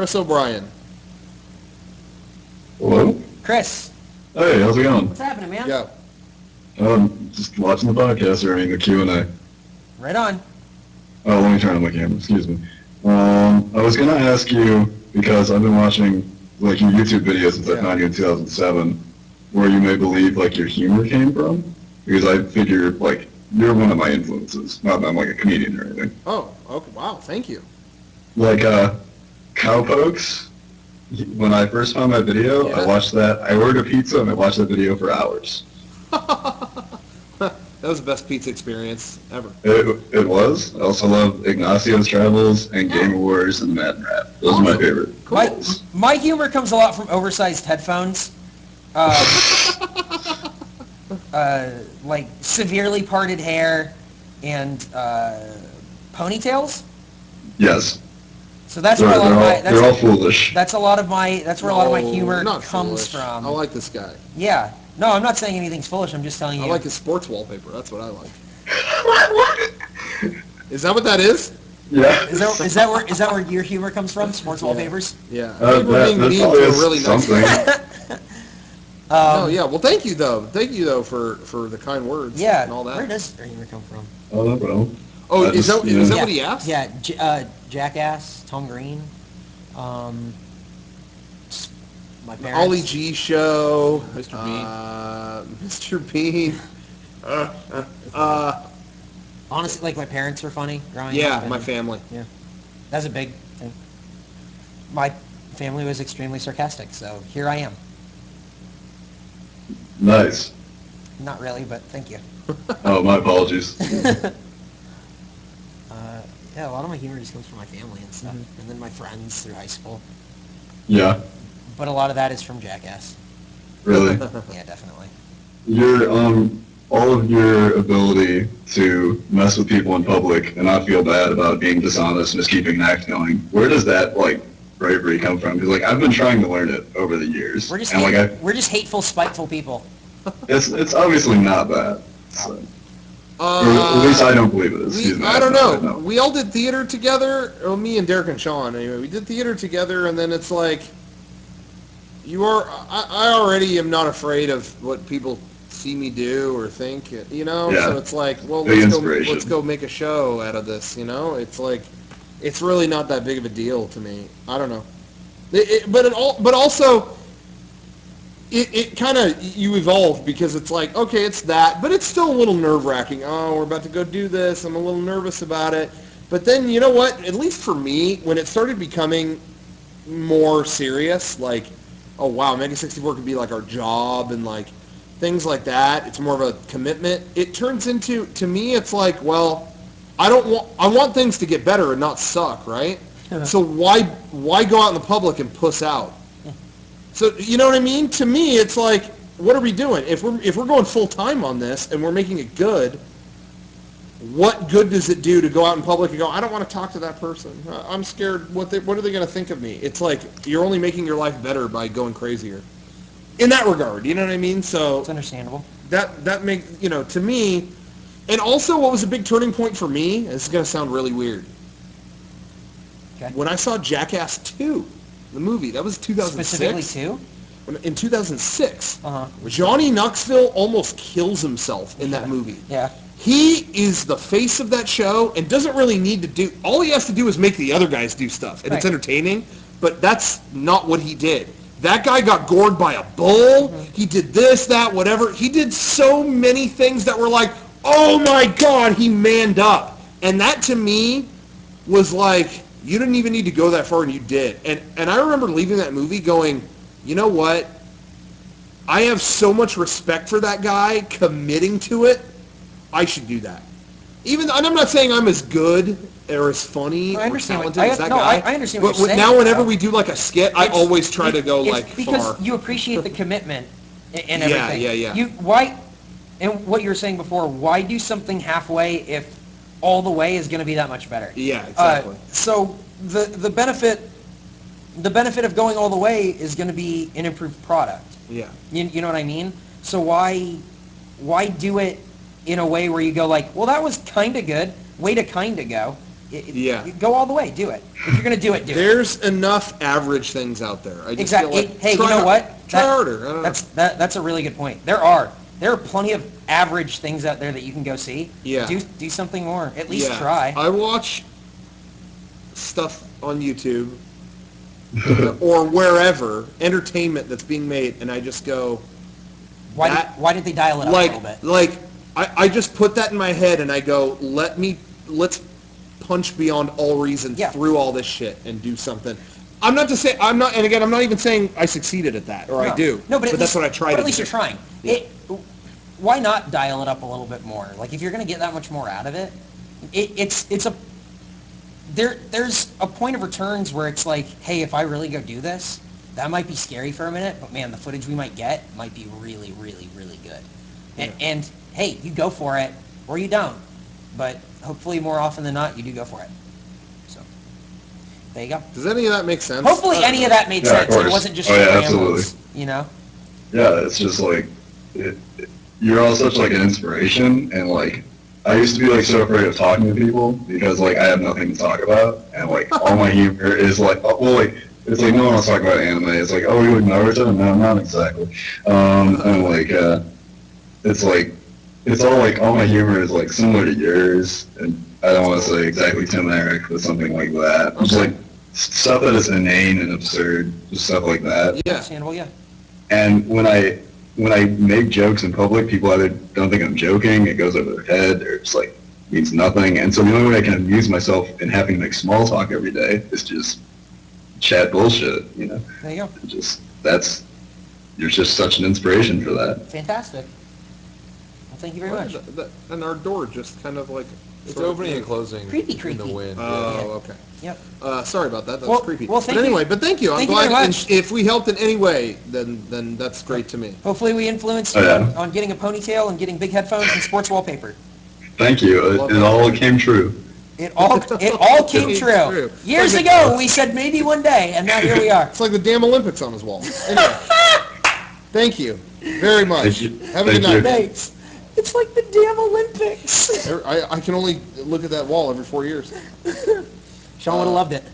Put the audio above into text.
Chris O'Brien. Hello? Chris. Hey, how's it going? What's happening, man? Yeah. Just watching the podcast during the Q&A. Right on. Oh, let me turn on my camera, excuse me. I was going to ask you, because I've been watching like your YouTube videos since I found you in 2007, where you may believe like your humor came from, because I figure like you're one of my influences. Not that I'm like a comedian or anything. Oh, okay. Wow, thank you. Like Cowpokes. When I first found that video, I watched that. I ordered a pizza and I watched that video for hours. That was the best pizza experience ever. It was. I also love Ignacio's Travels and Game Wars and Mad Rap. Those are my favorite. Cool. My humor comes a lot from oversized headphones. Like severely parted hair and ponytails. Yes. So that's where a lot of my they're all foolish. That's where a lot of my humor not comes foolish. from. I like this guy. Yeah. No, I'm not saying anything's foolish. I'm just telling you. I like his sports wallpaper. That's what I like. Is that what that is? Yeah. Is that where your humor comes from? Sports wallpapers? Yeah. That Being mean to a really nice something. Oh yeah. Well, thank you though. Thank you though for the kind words. Yeah. And all that. Where does your humor come from? Oh, no problem. Oh, is that what he asked? Yeah. Jackass, Tom Green. My parents. Ollie G show. Mr. Bean. Honestly, like my parents were funny growing Yeah, up. my family. Yeah. That's a big thing. My family was extremely sarcastic, so here I am. Nice. Not really, but thank you. Oh, my apologies. Yeah, a lot of my humor just comes from my family and stuff, and then my friends through high school. Yeah. But a lot of that is from Jackass. Really. Yeah, definitely. Your all of your ability to mess with people in public and not feel bad about being dishonest and just keeping an act going. Where does that like bravery come from? Because like I've been trying to learn it over the years. We're just and, we're just hateful, spiteful people. It's obviously not that. So. Or at least I don't believe it is. Excuse me, I don't know. We all did theater together. Well, me and Derek and Sean, anyway. We did theater together, and then it's like, I already am not afraid of what people see me do or think, you know? Yeah. So it's like, well, let's go make a show out of this, you know? It's like, it's really not that big of a deal to me. I don't know. But also, it kind of, you evolve because it's like, okay, it's that, but it's still a little nerve-wracking. Oh, we're about to go do this. I'm a little nervous about it. But then, you know what? At least for me, when it started becoming more serious, like, oh, wow, Mega64 could be like our job and like things like that. It's more of a commitment. It turns into, to me, it's like, well, I want things to get better and not suck, right? So why go out in the public and puss out? So, you know what I mean? To me, it's like, what are we doing? If we're going full time on this and we're making it good, what good does it do to go out in public and go, I don't want to talk to that person. I'm scared. What are they going to think of me? It's like you're only making your life better by going crazier. In that regard, you know what I mean? So it's understandable. That makes, you know, to me, and also what was a big turning point for me, this is going to sound really weird. Okay. When I saw Jackass 2, the movie, that was 2006. Specifically 2? In 2006, Uh-huh. Johnny Knoxville almost kills himself in that movie. Yeah. He is the face of that show and doesn't really need to do... All he has to do is make the other guys do stuff, and it's entertaining, but that's not what he did. That guy got gored by a bull. Mm-hmm. He did this, that, whatever. He did so many things that were like, oh my God, he manned up. And that, to me, was like... You didn't even need to go that far, and you did. And I remember leaving that movie going, you know what? I have so much respect for that guy committing to it. I should do that. And I'm not saying I'm as good or as funny or talented as that guy. I understand what you're saying. Now, whenever we do like a skit, I always try to go like because far. you appreciate the commitment and everything. Yeah. And what you were saying before, why do something halfway if all the way is going to be that much better? Yeah, exactly. So the benefit of going all the way is going to be an improved product. Yeah. You know what I mean? So why do it in a way where you go like, well, that was kind of good, way to kind of go, Go all the way. Do it. If you're going to do it, do it. There's enough average things out there. I just Exactly. feel like, Hey, you know what? Try harder. I don't know. That's a really good point. There are plenty of average things out there that you can go see. Yeah. Do something more. At least try. I watch stuff on YouTube or wherever, entertainment that's being made, and I just go, why didn't they dial it up a little bit? Like, I just put that in my head and I go, let's punch beyond all reason through all this shit and do something. I'm not even saying I succeeded at that or I do. No, but that's what I try to do. But at least you're trying. Yeah. Why not dial it up a little bit more? Like, if you're going to get that much more out of it, there's a point of returns where it's like, hey, if I really go do this, that might be scary for a minute, but man, the footage we might get might be really, really, really good. Yeah. And hey, you go for it or you don't, but hopefully more often than not, you do go for it. So there you go. Does any of that make sense? Hopefully any of that made sense. It wasn't just rambles, you know? Yeah, it's just like, you're all such like an inspiration, and like, I used to be like so afraid of talking to people because like I have nothing to talk about, and like all my humor is like, it's like no one wants to talk about anime. It's like, oh, you like Naruto? No, not exactly. And like, it's like, it's all like, all my humor is like similar to yours, and I don't want to say exactly Tim and Eric, but something like that. Just like stuff that is inane and absurd, just stuff like that. Yeah, understandable. Yeah. And when I make jokes in public, people either don't think I'm joking, it goes over their head, or it's like means nothing. And so the only way I can amuse myself in having to make small talk every day is just chat bullshit, you know? There you go. You're just such an inspiration for that. Fantastic. Well, thank you very much. And our door just kind of like... It's opening and closing creepy. in the wind. Oh, okay. Yep. Sorry about that. That was creepy. Well, thank you. I'm glad. Very much. If we helped in any way, then that's great to me. Hopefully we influenced you on getting a ponytail and getting big headphones and sports wallpaper. Thank you. It all came true. It all came true. Years ago, we said maybe one day, and now here we are. It's like the damn Olympics on his wall. Anyway, thank you very much. Have a good night. Thanks. It's like the damn Olympics. I can only look at that wall every 4 years. Sean would have loved it.